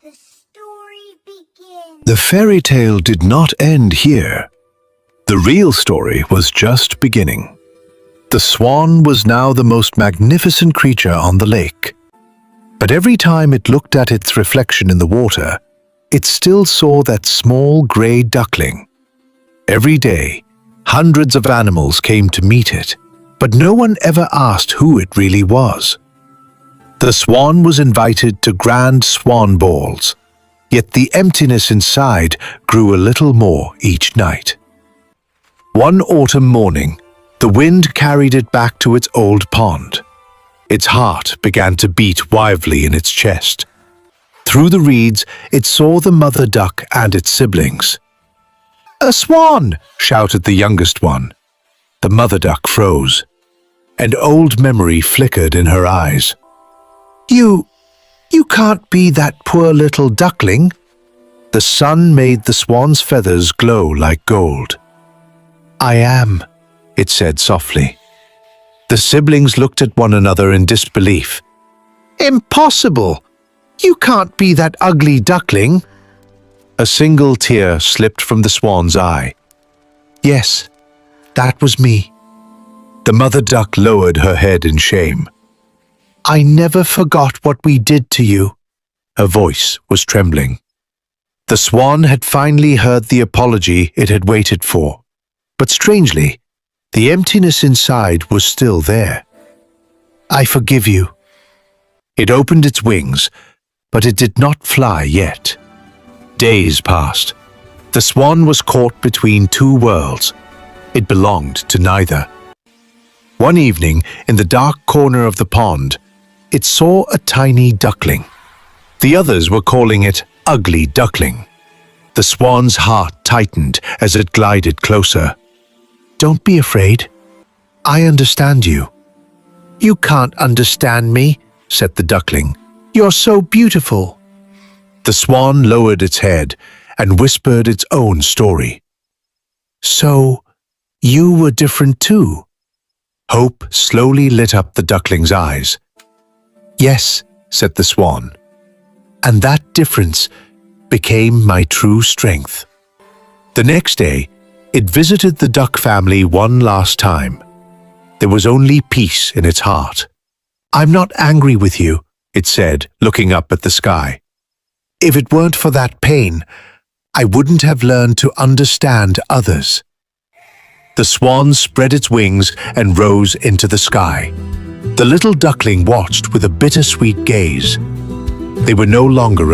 the story begins. The fairy tale did not end here. The real story was just beginning. The swan was now the most magnificent creature on the lake. But every time it looked at its reflection in the water, it still saw that small grey duckling. Every day, hundreds of animals came to meet it, but no one ever asked who it really was. The swan was invited to grand swan balls, yet the emptiness inside grew a little more each night. One autumn morning, the wind carried it back to its old pond. Its heart began to beat wildly in its chest. Through the reeds, it saw the mother duck and its siblings. "A swan!" shouted the youngest one. The mother duck froze. An old memory flickered in her eyes. You can't be that poor little duckling." The sun made the swan's feathers glow like gold. "I am," it said softly. The siblings looked at one another in disbelief. "Impossible! You can't be that ugly duckling." A single tear slipped from the swan's eye. "Yes, that was me." The mother duck lowered her head in shame. "I never forgot what we did to you." Her voice was trembling. The swan had finally heard the apology it had waited for. But strangely, the emptiness inside was still there. "I forgive you." It opened its wings, but it did not fly yet. Days passed. The swan was caught between two worlds. It belonged to neither. One evening, in the dark corner of the pond, it saw a tiny duckling. The others were calling it Ugly Duckling. The swan's heart tightened as it glided closer. "Don't be afraid. I understand you." "You can't understand me," said the duckling. "You're so beautiful." The swan lowered its head and whispered its own story. "So, you were different too?" Hope slowly lit up the duckling's eyes. "Yes," said the swan, "and that difference became my true strength." The next day, it visited the duck family one last time. There was only peace in its heart. "I'm not angry with you," it said, looking up at the sky. "If it weren't for that pain, I wouldn't have learned to understand others." The swan spread its wings and rose into the sky. The little duckling watched with a bittersweet gaze. They were no longer